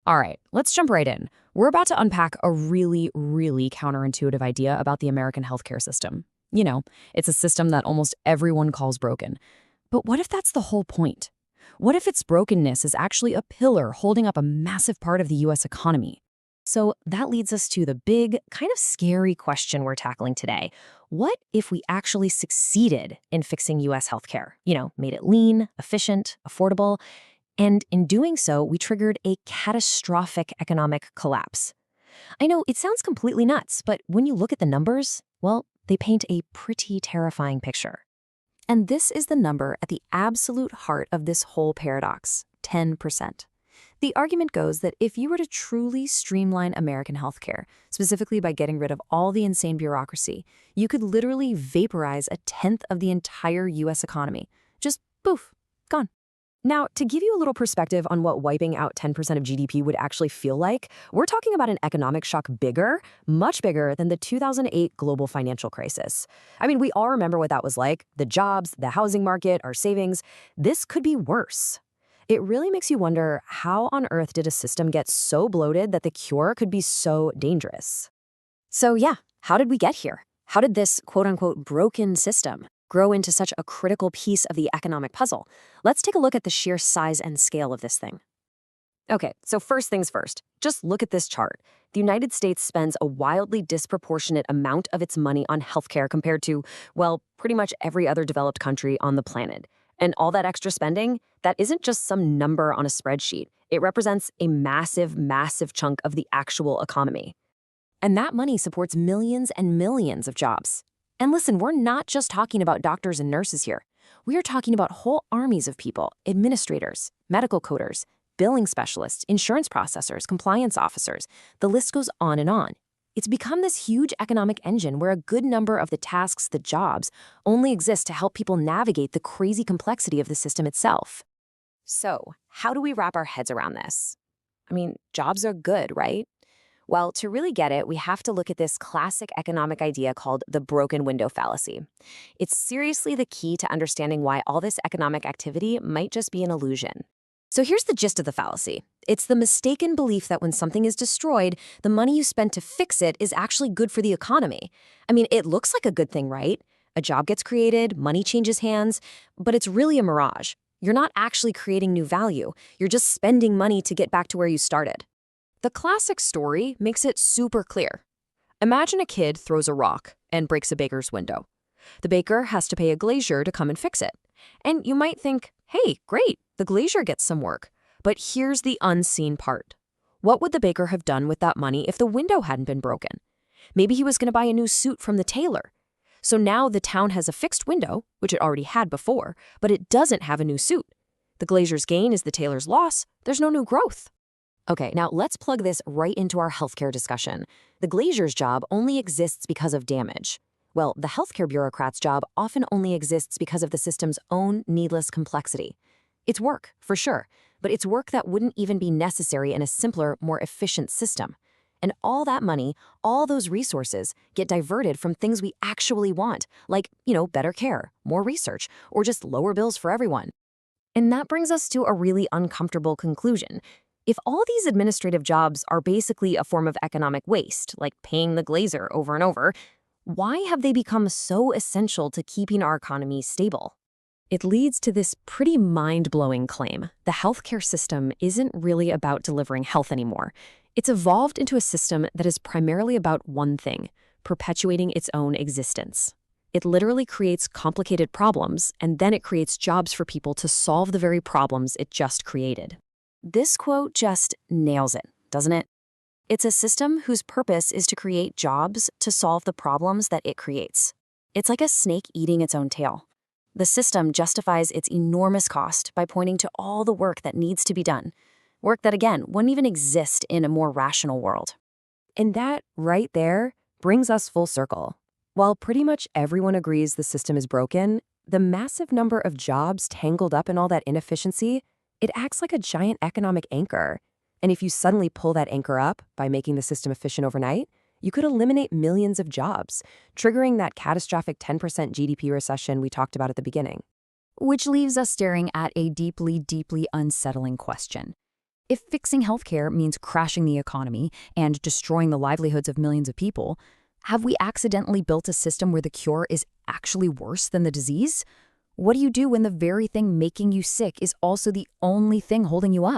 All right, let's jump right in. We're about to unpack a really, really counterintuitive idea about the American healthcare system. You know, it's a system that almost everyone calls broken. But what if that's the whole point? What if its brokenness is actually a pillar holding up a massive part of the US economy? So that leads us to the big, kind of scary question we're tackling today. What if we actually succeeded in fixing US healthcare? Made it lean, efficient, affordable, and in doing so, we triggered a catastrophic economic collapse. I know it sounds completely nuts, but when you look at the numbers, well, they paint a pretty terrifying picture. And this is the number at the absolute heart of this whole paradox, 10%. The argument goes that if you were to truly streamline American healthcare, specifically by getting rid of all the insane bureaucracy, you could literally vaporize a tenth of the entire US economy. Just poof, gone. Now, to give you a little perspective on what wiping out 10% of GDP would actually feel like, we're talking about an economic shock bigger, much bigger than the 2008 global financial crisis. I mean, we all remember what that was like: the jobs, the housing market, our savings. This could be worse. It really makes you wonder, how on earth did a system get so bloated that the cure could be so dangerous? So yeah, how did we get here? How did this quote-unquote broken system grow into such a critical piece of the economic puzzle? Let's take a look at the sheer size and scale of this thing. Okay, so first things first, just look at this chart. The United States spends a wildly disproportionate amount of its money on healthcare compared to, well, pretty much every other developed country on the planet. And all that extra spending, that isn't just some number on a spreadsheet. It represents a massive, massive chunk of the actual economy. And that money supports millions and millions of jobs. And listen, we're not just talking about doctors and nurses here. We are talking about whole armies of people: administrators, medical coders, billing specialists, insurance processors, compliance officers. The list goes on and on. It's become this huge economic engine where a good number of the tasks, the jobs, only exist to help people navigate the crazy complexity of the system itself. So, how do we wrap our heads around this? I mean, jobs are good, right? Well, to really get it, we have to look at this classic economic idea called the broken window fallacy. It's seriously the key to understanding why all this economic activity might just be an illusion. So here's the gist of the fallacy. It's the mistaken belief that when something is destroyed, the money you spend to fix it is actually good for the economy. I mean, it looks like a good thing, right? A job gets created, money changes hands, but it's really a mirage. You're not actually creating new value. You're just spending money to get back to where you started. The classic story makes it super clear. Imagine a kid throws a rock and breaks a baker's window. The baker has to pay a glazier to come and fix it. And you might think, hey, great, the glazier gets some work. But here's the unseen part. What would the baker have done with that money if the window hadn't been broken? Maybe he was going to buy a new suit from the tailor. So now the town has a fixed window, which it already had before, but it doesn't have a new suit. The glazier's gain is the tailor's loss. There's no new growth. Okay, now let's plug this right into our healthcare discussion. The glazier's job only exists because of damage. Well, the healthcare bureaucrat's job often only exists because of the system's own needless complexity. It's work, for sure, but it's work that wouldn't even be necessary in a simpler, more efficient system. And all that money, all those resources, get diverted from things we actually want, like, better care, more research, or just lower bills for everyone. And that brings us to a really uncomfortable conclusion. If all these administrative jobs are basically a form of economic waste, like paying the glazier over and over, why have they become so essential to keeping our economy stable? It leads to this pretty mind-blowing claim. The healthcare system isn't really about delivering health anymore. It's evolved into a system that is primarily about one thing: perpetuating its own existence. It literally creates complicated problems, and then it creates jobs for people to solve the very problems it just created. This quote just nails it, doesn't it? It's a system whose purpose is to create jobs to solve the problems that it creates. It's like a snake eating its own tail. The system justifies its enormous cost by pointing to all the work that needs to be done. Work that, again, wouldn't even exist in a more rational world. And that, right there, brings us full circle. While pretty much everyone agrees the system is broken, the massive number of jobs tangled up in all that inefficiency, it acts like a giant economic anchor. And if you suddenly pull that anchor up by making the system efficient overnight, you could eliminate millions of jobs, triggering that catastrophic 10% GDP recession we talked about at the beginning. Which leaves us staring at a deeply, deeply unsettling question. If fixing healthcare means crashing the economy and destroying the livelihoods of millions of people, have we accidentally built a system where the cure is actually worse than the disease? What do you do when the very thing making you sick is also the only thing holding you up?